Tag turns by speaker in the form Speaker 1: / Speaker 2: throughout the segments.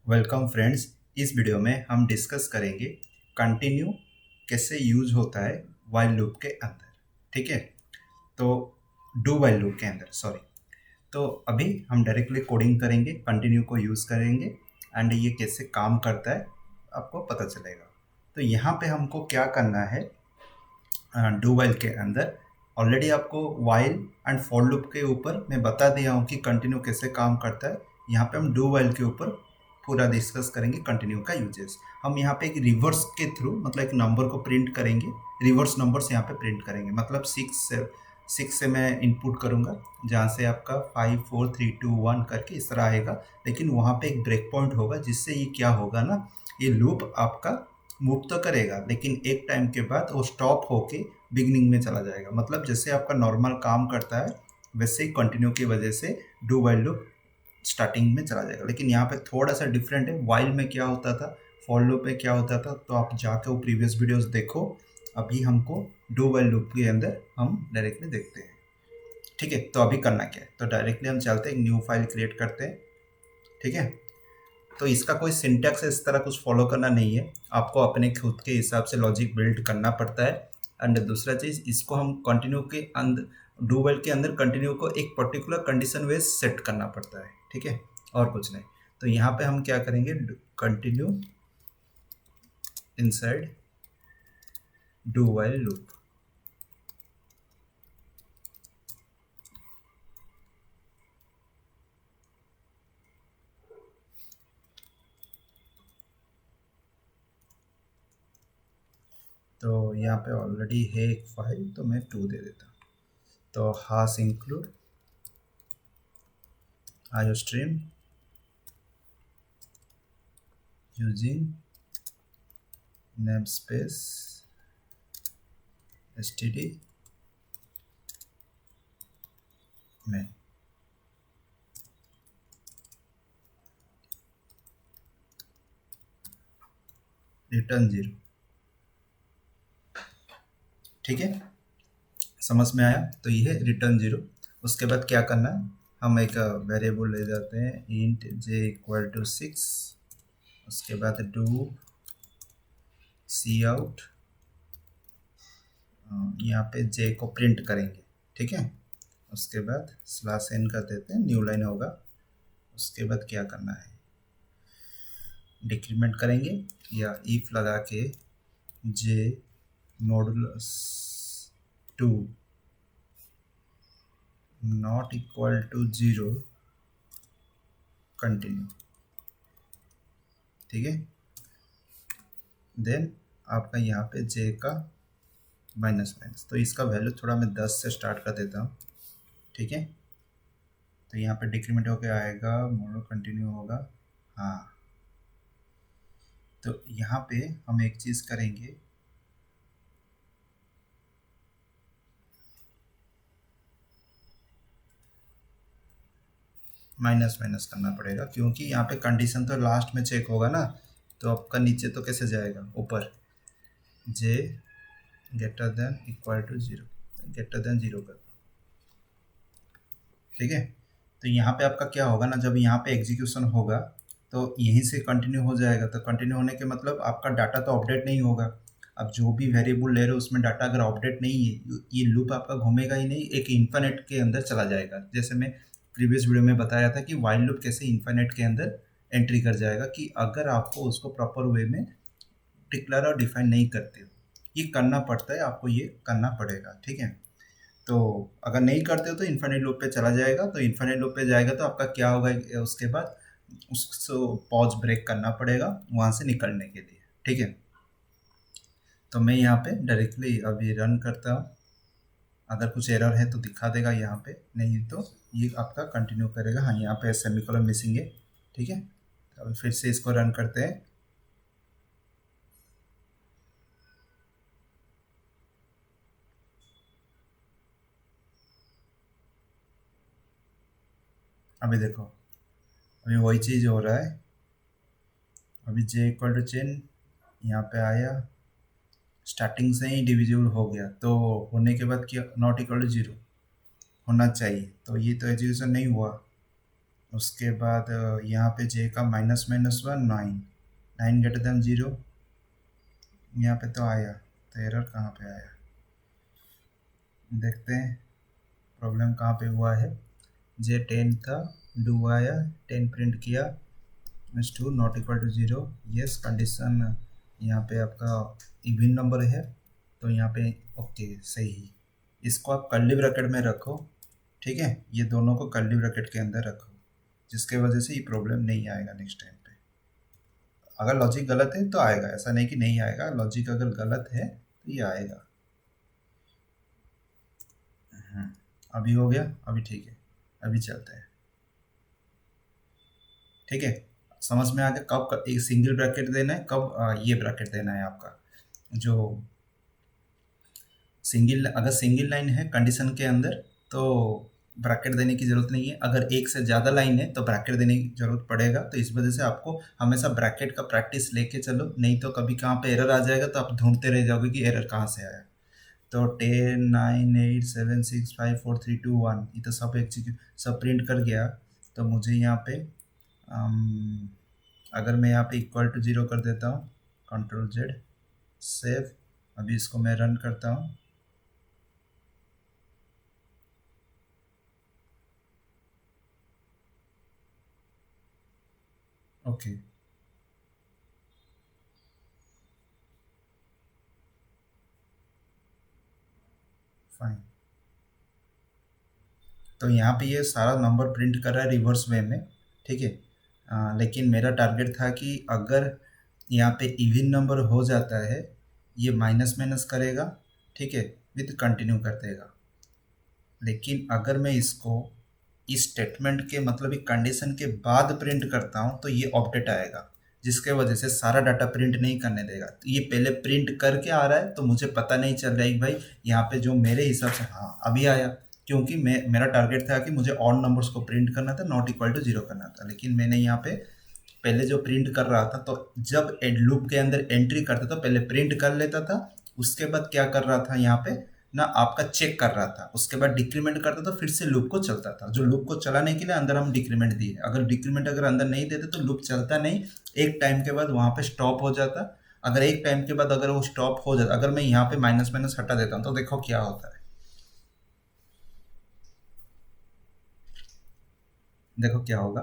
Speaker 1: Welcome friends. इस video में हम डिस्कस करेंगे कंटिन्यू कैसे यूज होता है वाइल लूप के अंदर। ठीक है, तो डू वाइल लूप के अंदर सॉरी। तो अभी हम डायरेक्टली कोडिंग करेंगे, कंटिन्यू को यूज़ करेंगे एंड ये कैसे काम करता है आपको पता चलेगा। तो यहाँ पे हमको क्या करना है, डू वाइल के अंदर ऑलरेडी आपको वाइल एंड फॉर लूप के ऊपर मैं बता दिया हूँ कि कंटिन्यू कैसे काम करता है। यहाँ पे हम डू वाइल के ऊपर पूरा डिस्कस करेंगे कंटिन्यू का यूजेस। हम यहाँ पे एक रिवर्स के थ्रू मतलब एक नंबर को प्रिंट करेंगे, रिवर्स नंबर्स यहाँ पे प्रिंट करेंगे। मतलब सिक्स से मैं इनपुट करूँगा जहाँ से आपका 5 4 3 2 1 करके इस तरह आएगा, लेकिन वहाँ पे एक ब्रेक पॉइंट होगा जिससे ये क्या होगा ना, ये लूप आपका मूव तो करेगा लेकिन एक टाइम के बाद वो स्टॉप होके बिगनिंग में चला जाएगा। मतलब जैसे आपका नॉर्मल काम करता है वैसे ही कंटिन्यू की वजह से डू वाइल लूप स्टार्टिंग में चला जाएगा। लेकिन यहाँ पे थोड़ा सा डिफरेंट है, वाइल में क्या होता था, फॉर लूप में क्या होता था, तो आप जाके वो प्रीवियस वीडियोस देखो। अभी हमको डू वाइल लूप के अंदर हम डायरेक्टली देखते हैं। ठीक है, तो अभी करना क्या है, तो डायरेक्टली हम चलते हैं, न्यू फाइल क्रिएट करते हैं। ठीक है, तो इसका कोई सिंटैक्स इस तरह कुछ फॉलो करना नहीं है, आपको अपने खुद के हिसाब से लॉजिक बिल्ड करना पड़ता है। एंड दूसरा चीज़, इसको हम कंटिन्यू के अंदर डू वाइल के अंदर कंटिन्यू को एक पर्टिकुलर कंडीशन वेज सेट करना पड़ता है। ठीक है, और कुछ नहीं। तो यहाँ पे हम क्या करेंगे, continue inside do while loop. तो यहाँ पे ऑलरेडी है एक फाइल, तो मैं 2 दे देता हूँ। तो hash include iostream using namespace std में रिटर्न 0। ठीक है, समझ में आया। तो ये है रिटर्न 0। उसके बाद क्या करना है, हम एक वेरिएबल ले जाते हैं इंट जे इक्वल टू 6। उसके बाद डू सी आउट, यहाँ पे जे को प्रिंट करेंगे। ठीक है, उसके बाद स्लैश एन कर देते हैं, न्यू लाइन होगा। उसके बाद क्या करना है, डिक्रीमेंट करेंगे या इफ लगा के J modulus 2 not equal to 0 continue. ठीक है, देन आपका यहाँ पे जे का माइनस माइनस, तो इसका वैल्यू थोड़ा मैं 10 से स्टार्ट कर देता हूँ। ठीक है, तो यहाँ पे डिक्रीमेंट होके आएगा, मोडो कंटिन्यू होगा। हाँ, तो यहाँ पे हम एक चीज़ करेंगे, माइनस माइनस करना पड़ेगा क्योंकि यहाँ पे कंडीशन तो लास्ट में चेक होगा ना। तो आपका नीचे तो कैसे जाएगा, ऊपर J greater than equal to 0, greater than 0 कर। ठीक है, तो यहाँ पे आपका क्या होगा ना, जब यहाँ पे एग्जीक्यूशन होगा तो यहीं से कंटिन्यू हो जाएगा। तो कंटिन्यू होने के मतलब आपका डाटा तो अपडेट नहीं होगा। अब जो भी वेरिएबल ले रहे हो उसमें डाटा अगर अपडेट नहीं है, ये लूप आपका घूमेगा ही नहीं, एक इन्फिनिट के अंदर चला जाएगा। जैसे मैं प्रीवियस वीडियो में बताया था कि वाइल लूप कैसे इन्फिनिट के अंदर एंट्री कर जाएगा, कि अगर आपको उसको प्रॉपर वे में डिक्लेयर और डिफाइन नहीं करते हो। ये करना पड़ता है, आपको ये करना पड़ेगा। ठीक है, तो अगर नहीं करते हो तो इन्फिनिट लूप पे चला जाएगा। तो इन्फिनिट लूप पे जाएगा तो आपका क्या होगा, उसके बाद उसको पॉज ब्रेक करना पड़ेगा वहाँ से निकलने के लिए। ठीक है, तो मैं यहाँ पे डायरेक्टली अभी रन करता हूँ। अगर कुछ एरर है तो दिखा देगा यहाँ पे, नहीं तो ये आपका कंटिन्यू करेगा। हाँ, यहाँ पे सेमीकोलन मिसिंग है। ठीक है, तो अभी फिर से इसको रन करते हैं। अभी देखो, अभी वही चीज़ हो रहा है। अभी जे इक्वल टू चेन यहाँ पे आया, स्टार्टिंग से ही डिविजिबल हो गया, तो होने के बाद क्या, नॉट इक्वल टू 0 होना चाहिए। तो ये तो एजुकेशन नहीं हुआ, उसके बाद यहाँ पे जे का minus minus one 9, 9 greater than 0, यहाँ पे तो आया, तो एरर कहाँ पे आया देखते हैं, प्रॉब्लम कहाँ पे हुआ है। जे 10 था, डू आया, 10 प्रिंट किया, means 2 not equal to 0, yes condition यहाँ पे आपका इवन नंबर है, तो यहाँ पे ओके सही। इसको आप कर्ली ब्रैकेट में रखो, ठीक है, ये दोनों को कर्ली ब्रैकेट के अंदर रखो, जिसके वजह से ये प्रॉब्लम नहीं आएगा नेक्स्ट टाइम पे। अगर लॉजिक गलत है तो आएगा, ऐसा नहीं कि नहीं आएगा, लॉजिक अगर गलत है तो ये आएगा। अभी हो गया, अभी ठीक है, अभी चलते हैं, ठीक है। समझ में आ गया कब एक सिंगल ब्रैकेट देना है, कब ये ब्रैकेट देना है आपका, जो सिंगल, अगर सिंगल लाइन है कंडीशन के अंदर तो ब्रैकेट देने की ज़रूरत नहीं है, अगर एक से ज़्यादा लाइन है तो ब्रैकेट देने की ज़रूरत पड़ेगा। तो इस वजह से आपको हमेशा ब्रैकेट का प्रैक्टिस लेके चलो, नहीं तो कभी कहाँ पे एरर आ जाएगा तो आप ढूंढते रह जाओगे कि एरर कहाँ से आया। तो 10 9 8 7 6 5 4 3 2 1 ये तो सब एग्जीक्यूट सब प्रिंट कर गया। तो मुझे यहाँ पे अगर मैं यहाँ पे इक्वल टू 0 कर देता हूँ, कंट्रोल जेड सेव, अभी इसको मैं रन करता हूँ, ओके फाइन। तो यहाँ पे ये सारा नंबर प्रिंट कर रहा है रिवर्स वे में, ठीक है। लेकिन मेरा टारगेट था कि अगर यहाँ पे इवन नंबर हो जाता है, ये माइनस माइनस करेगा, ठीक है, विथ कंटिन्यू कर देगा। लेकिन अगर मैं इसको इस स्टेटमेंट के मतलब एक कंडीशन के बाद प्रिंट करता हूँ तो ये ऑपडेट आएगा, जिसके वजह से सारा डाटा प्रिंट नहीं करने देगा। तो ये पहले प्रिंट करके आ रहा है तो मुझे पता नहीं चल रहा है कि भाई यहाँ पे जो मेरे हिसाब से, हाँ अभी आया, क्योंकि मेरा टारगेट था कि मुझे ऑड नंबर्स को प्रिंट करना था, नॉट इक्वल टू 0 करना था। लेकिन मैंने यहाँ पे पहले जो प्रिंट कर रहा था, तो जब लूप के अंदर एंट्री करता था पहले प्रिंट कर लेता था, उसके बाद क्या कर रहा था यहाँ पे ना आपका चेक कर रहा था, उसके बाद डिक्रीमेंट करता था, फिर से लूप को चलता था। जो लूप को चलाने के लिए अंदर हम डिक्रीमेंट दिए, अगर डिक्रीमेंट अगर अंदर नहीं देते तो लूप चलता नहीं, एक टाइम के बाद वहाँ पे स्टॉप हो जाता। अगर एक टाइम के बाद अगर वो स्टॉप हो जाता, अगर मैं यहाँ पे माइनस माइनस हटा देता हूँ तो देखो क्या होता है, देखो क्या होगा।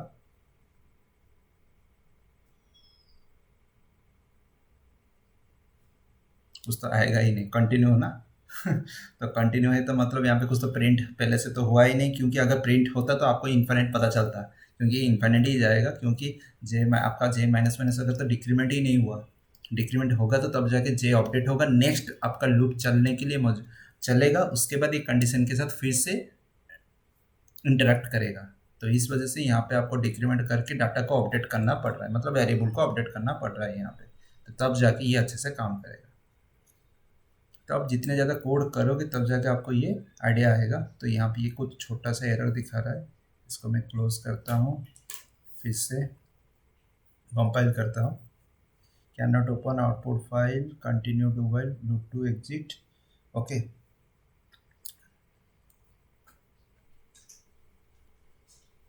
Speaker 1: कुछ तो आएगा ही नहीं, कंटिन्यू ना तो कंटिन्यू है तो मतलब यहाँ पे कुछ तो प्रिंट पहले से तो हुआ ही नहीं, क्योंकि अगर प्रिंट होता तो आपको इन्फिनिट पता चलता, क्योंकि ये इन्फिनिट ही जाएगा, क्योंकि आपका जे माइनस माइनस अगर तो डिक्रीमेंट ही नहीं हुआ, डिक्रीमेंट होगा तो तब जाके जे अपडेट होगा, नेक्स्ट आपका लूप चलने के लिए चलेगा, उसके बाद एक कंडीशन के साथ फिर से इंटरेक्ट करेगा। तो इस वजह से यहाँ पे आपको डिक्रीमेंट करके डाटा को अपडेट करना पड़ रहा है, मतलब वेरिएबल को अपडेट करना पड़ रहा है यहाँ पे, तो तब जाके ये अच्छे से काम करेगा। तो आप जितने ज़्यादा कोड करोगे तब जाके आपको ये आइडिया आएगा। तो यहाँ पे ये कुछ छोटा सा एरर दिखा रहा है, इसको मैं क्लोज करता हूँ, फिर से कंपाइल करता हूँ, can not open output file, continue do while loop to exit, okay.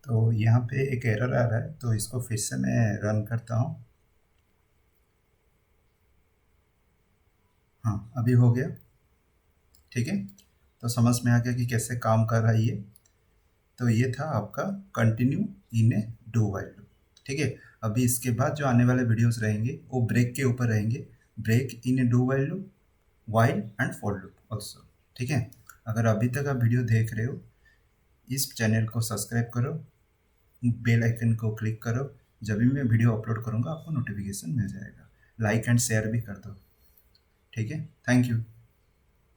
Speaker 1: तो यहाँ पे एक एरर आ रहा है, तो इसको फिर से मैं रन करता हूँ, हाँ अभी हो गया, ठीक है। तो समझ में आ गया कि कैसे काम कर रहा है ये। तो ये था आपका continue in a do while loop, ठीक है। अभी इसके बाद जो आने वाले वीडियोस रहेंगे वो ब्रेक के ऊपर रहेंगे, break in a do while loop, while and for loop also, ठीक है। अगर अभी तक आप वीडियो देख रहे हो, इस चैनल को सब्सक्राइब करो, बेल आइकन को क्लिक करो, जब भी मैं वीडियो अपलोड करूँगा आपको नोटिफिकेशन मिल जाएगा, लाइक एंड शेयर भी कर दो, ठीक है। Thank you.